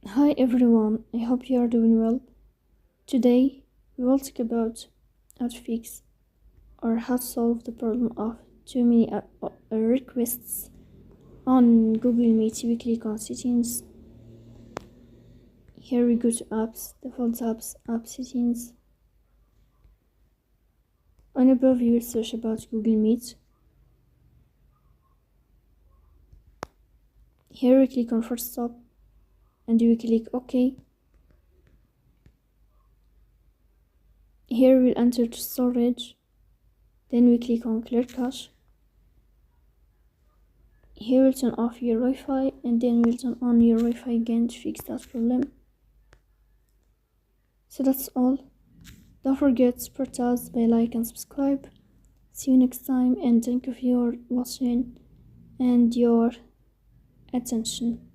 Hi everyone, I hope you are doing well. Today we will talk about how to fix or how to solve the problem of too many requests on Google Meet. We click on settings. Here we go to apps, default apps, app settings. On above you will search about Google Meet. Here we click on first stop and we click OK. Here we'll enter to storage. Then we click on clear cache. Here we'll turn off your Wi-Fi and then we'll turn on your Wi-Fi again to fix that problem. So that's all. Don't forget to support us by like and subscribe. See you next time and thank you for your watching and your attention.